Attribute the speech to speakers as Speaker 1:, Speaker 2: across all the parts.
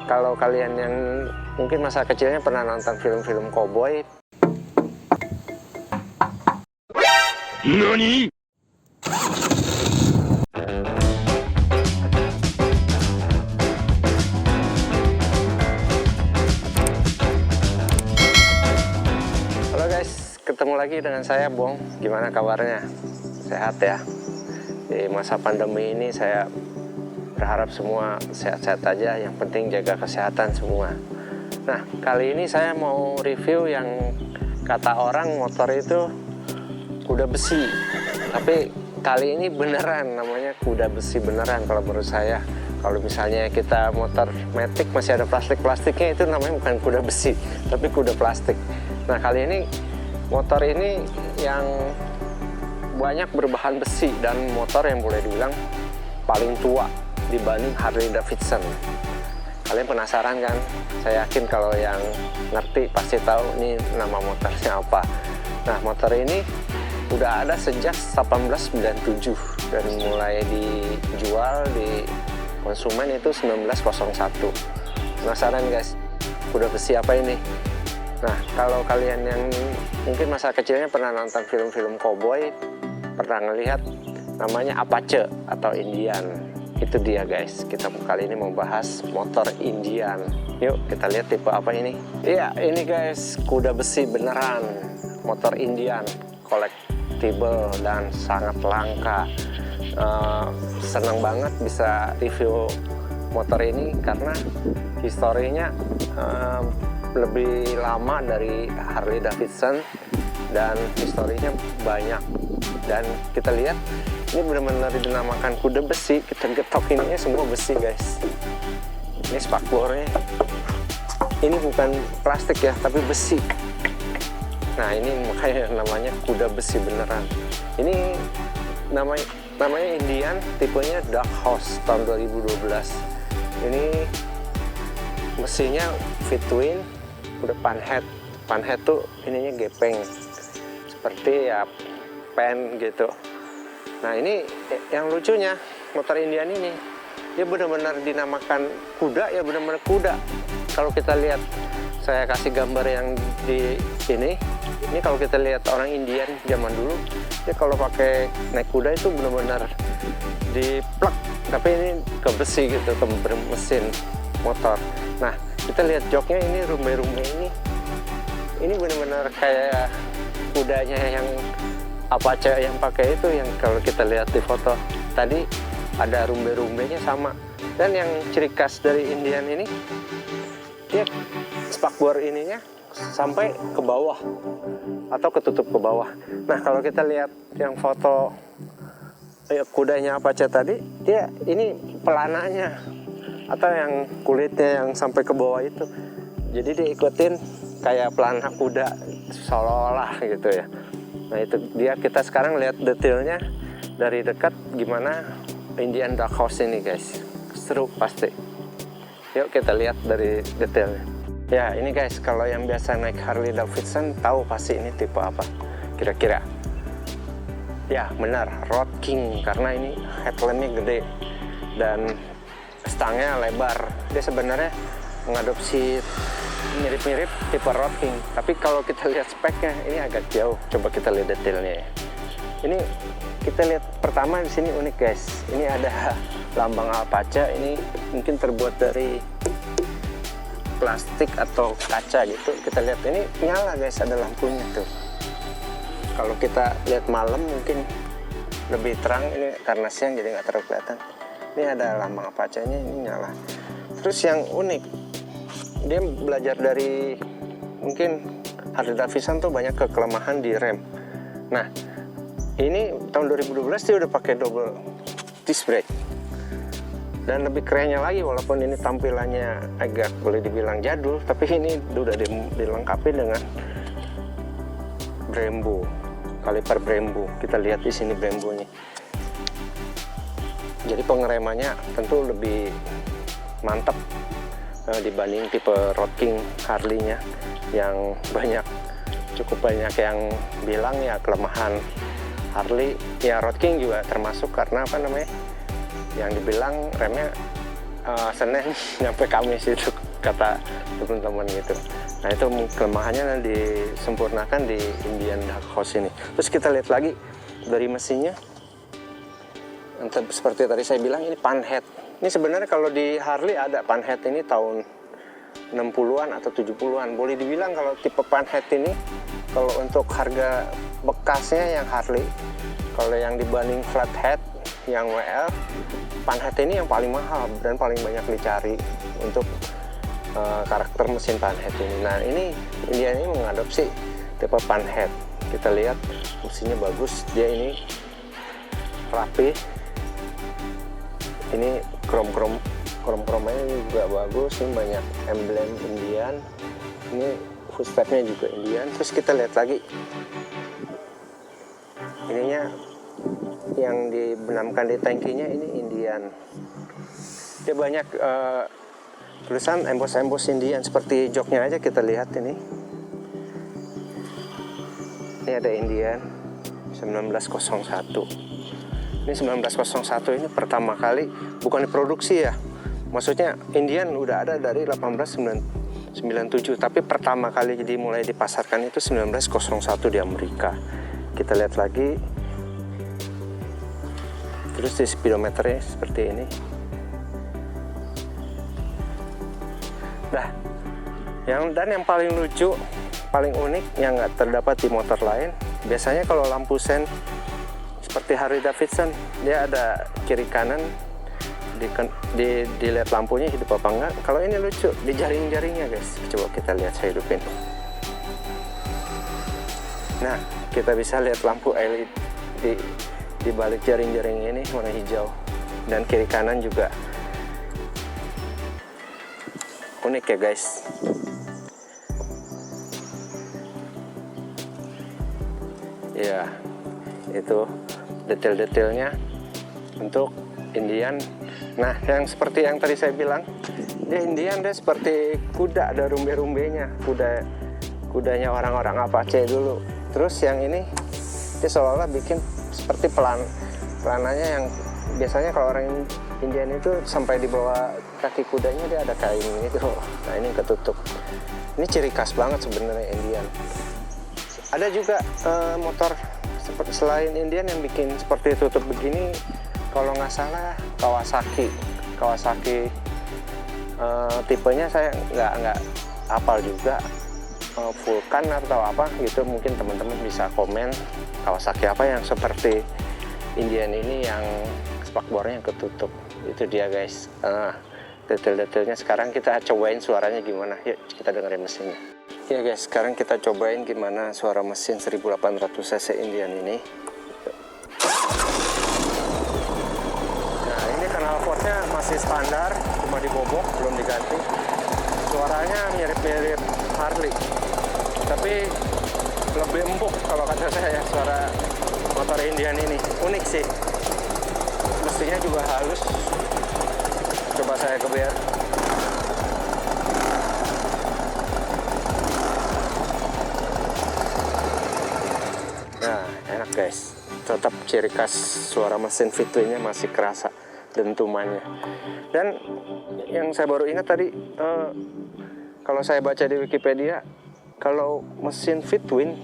Speaker 1: kalau kalian yang mungkin masa kecilnya pernah nonton film-film koboi.
Speaker 2: NANI?!
Speaker 1: Halo guys, ketemu lagi dengan saya Bong. Gimana kabarnya? Sehat ya? Di masa pandemi ini saya berharap semua sehat-sehat aja, yang penting jaga kesehatan semua. Nah, kali ini saya mau review yang kata orang motor itu kuda besi. Tapi kali ini beneran, namanya kuda besi beneran kalau menurut saya. Kalau misalnya kita motor matic masih ada plastik-plastiknya, itu namanya bukan kuda besi, tapi kuda plastik. Nah, kali ini motor ini yang banyak berbahan besi dan motor yang boleh dibilang paling tua dibanding Harley Davidson. Kalian penasaran kan? Saya yakin kalau yang ngerti pasti tahu ini nama motornya apa. Nah, motor ini udah ada sejak 1897 dan mulai dijual di konsumen itu 1901. Penasaran guys, kuda besi apa ini? Nah, kalau kalian yang mungkin masa kecilnya pernah nonton film-film koboi, pernah ngelihat namanya Apache atau Indian. Itu dia guys, kita kali ini mau bahas motor Indian. Yuk kita lihat tipe apa ini. Iya, ini guys kuda besi beneran, motor Indian, collectible dan sangat langka. Senang banget bisa review motor ini karena historinya lebih lama dari Harley Davidson dan historinya banyak. Dan kita lihat ini benar-benar dinamakan kuda besi. Kita getok ininya semua besi guys. Ini spakbornya, ini bukan plastik ya, tapi besi. Nah, ini makanya namanya kuda besi beneran. Ini namanya Indian, tipenya Dark Horse tahun 2012. Ini mesinnya V-twin, udah panhead. Panhead tuh ininya gepeng, seperti ya pen gitu. Nah, ini yang lucunya, motor Indian ini dia benar-benar dinamakan kuda, ya benar-benar kuda. Kalau kita lihat, saya kasih gambar yang di ini kalau kita lihat orang Indian zaman dulu, dia kalau pakai naik kuda itu benar-benar diplek, tapi ini ke besi gitu, ke mesin motor. Nah, kita lihat joknya ini, rumbai-rumbai ini benar-benar kayak kudanya yang Apache yang pakai itu, yang kalau kita lihat di foto tadi ada rumbai-rumbainya sama. Dan yang ciri khas dari Indian ini, dia spakbor ininya sampai ke bawah atau ketutup ke bawah. Nah, kalau kita lihat yang foto kudanya Apache tadi, dia ini pelananya atau yang kulitnya yang sampai ke bawah itu. Jadi dia ikutin kayak pelana kuda seolah-olah gitu ya. Nah, itu dia, kita sekarang lihat detailnya dari dekat gimana Indian Dark Horse ini guys. Seru pasti. Yuk kita lihat dari detailnya. Ya, ini guys, kalau yang biasa naik Harley Davidson tahu pasti ini tipe apa kira-kira. Ya benar, Road King, karena ini headlampnya gede dan stangnya lebar. Dia sebenarnya mengadopsi mirip-mirip tipe Road King, tapi kalau kita lihat speknya ini agak jauh. Coba kita lihat detailnya ya. Ini kita lihat pertama di sini unik guys. Ini ada lambang Apache, ini mungkin terbuat dari plastik atau kaca gitu. Kita lihat ini nyala guys, ada lampunya tuh. Kalau kita lihat malam mungkin lebih terang, ini karena siang jadi nggak terlalu kelihatan. Ini ada lambang Apache-nya, ini nyala. Terus yang unik, dia belajar dari mungkin Harley Davidson tuh banyak kelemahan di rem. Nah, ini tahun 2012 dia udah pakai double disc brake. Dan lebih kerennya lagi, walaupun ini tampilannya agak boleh dibilang jadul, tapi ini udah dilengkapi dengan Brembo, kaliper Brembo. Kita lihat di sini Brembonya. Jadi pengeremannya tentu lebih mantap dibanding tipe Road King Harley-nya yang cukup banyak yang bilang ya kelemahan Harley. Ya Road King juga termasuk karena apa namanya, yang dibilang remnya Senin nyampe Kamis itu kata teman-teman gitu. Nah itu kelemahannya disempurnakan di Indian Dark Horse ini. Terus kita lihat lagi dari mesinnya, seperti tadi saya bilang ini panhead. Ini sebenarnya kalau di Harley ada panhead ini tahun 60-an atau 70-an. Boleh dibilang kalau tipe panhead ini kalau untuk harga bekasnya yang Harley, kalau yang dibanding flathead yang WL, panhead ini yang paling mahal dan paling banyak dicari untuk karakter mesin panhead ini. Nah ini Indian ini mengadopsi tipe panhead. Kita lihat mesinnya bagus, dia ini rapi. Ini krom-kromnya juga bagus, ini banyak emblem Indian. Ini footstepnya juga Indian. Terus kita lihat lagi ininya yang dibenamkan di tangkinya ini Indian. Dia banyak tulisan embos-embos Indian, seperti joknya aja kita lihat ini. Ini ada Indian 1901. Ini 1901 ini pertama kali, bukan diproduksi ya. Maksudnya Indian udah ada dari 1897, tapi pertama kali dimulai dipasarkan itu 1901 di Amerika. Kita lihat lagi. Terus di speedometernya seperti ini. Nah, yang paling lucu, paling unik yang nggak terdapat di motor lain, biasanya kalau lampu sen seperti Harley Davidson, dia ada kiri kanan, dilihat lampunya hidup apa enggak. Kalau ini lucu, di jaring-jaringnya guys. Coba kita lihat, saya hidupin. Nah, kita bisa lihat lampu LED di balik jaring-jaring ini warna hijau, dan kiri kanan juga unik ya guys. Ya, itu detail-detailnya untuk Indian. Nah, yang seperti yang tadi saya bilang, dia Indian, dia seperti kuda, ada rumbe-rumbenya, kudanya orang-orang Apache dulu. Terus yang ini dia seolah-olah bikin seperti pelananya yang biasanya kalau orang Indian itu sampai di bawah kaki kudanya dia ada kain gitu. Nah ini ketutup. Ini ciri khas banget sebenarnya Indian. Ada juga motor selain Indian yang bikin seperti tutup begini, kalau nggak salah Kawasaki tipenya saya nggak hafal juga, Vulcan atau apa gitu. Mungkin teman-teman bisa komen Kawasaki apa yang seperti Indian ini yang spakbornya yang ketutup. Itu dia guys, detail-detailnya. Sekarang kita cobain suaranya gimana. Yuk kita dengerin mesinnya. Ya guys, sekarang kita cobain gimana suara mesin 1800 cc Indian ini. Nah ini knalpotnya masih standar, cuma dibobok, belum diganti. Suaranya mirip-mirip Harley, tapi lebih empuk kalau kata saya suara motor Indian ini. Unik sih, mestinya juga halus. Coba saya geber. Nah, enak guys. Tetap ciri khas suara mesin V-twinnya masih kerasa dentumannya. Dan yang saya baru ingat tadi, kalau saya baca di Wikipedia, kalau mesin V-twin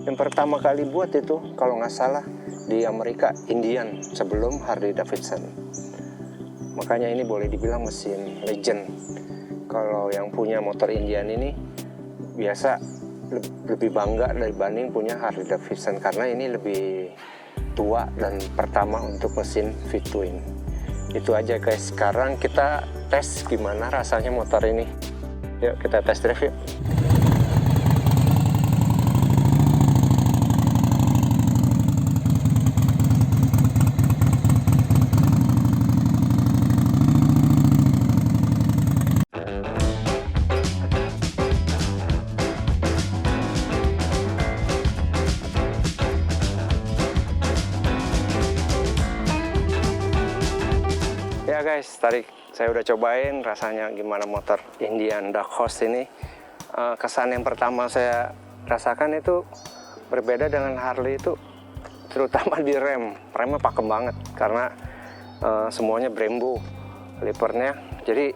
Speaker 1: yang pertama kali buat itu, kalau nggak salah di Amerika, Indian, sebelum Harley Davidson. Makanya ini boleh dibilang mesin legend. Kalau yang punya motor Indian ini biasa lebih bangga dibanding punya Harley Davidson, karena ini lebih tua dan pertama untuk mesin V-twin. Itu aja guys. Sekarang kita tes gimana rasanya motor ini. Yuk kita tes drive yuk. Ya guys, tadi saya udah cobain rasanya gimana motor Indian Dark Horse ini. Kesan yang pertama saya rasakan itu berbeda dengan Harley itu, terutama di remnya pakem banget karena semuanya Brembo, lipernya Jadi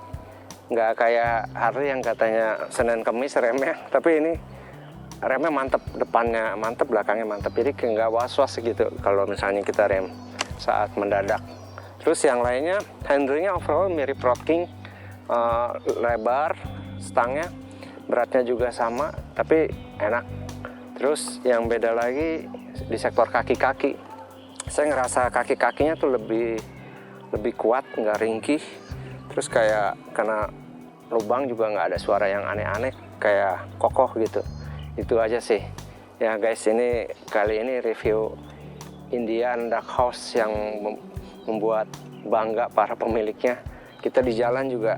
Speaker 1: nggak kayak Harley yang katanya Senin Kemis remnya, tapi ini remnya mantep, depannya mantep, belakangnya mantep. Jadi nggak was-was gitu kalau misalnya kita rem saat mendadak. Terus yang lainnya, handlingnya overall mirip Road King, lebar, stangnya, beratnya juga sama, tapi enak. Terus yang beda lagi di sektor kaki-kaki, saya ngerasa kaki-kakinya tuh lebih kuat, nggak ringkih. Terus kayak kena lubang juga nggak ada suara yang aneh-aneh, kayak kokoh gitu. Itu aja sih ya guys. Ini kali ini review Indian Dark Horse yang membuat bangga para pemiliknya. Kita di jalan juga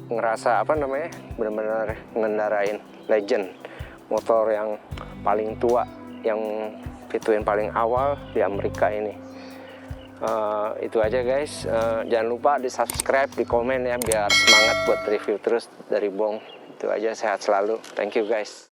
Speaker 1: ngerasa apa namanya, benar-benar ngendarain legend, motor yang paling tua, yang fituin paling awal di Amerika ini. Itu aja guys. Jangan lupa di subscribe, di komen ya, biar semangat buat review terus dari Bong. Itu aja, sehat selalu. Thank you guys.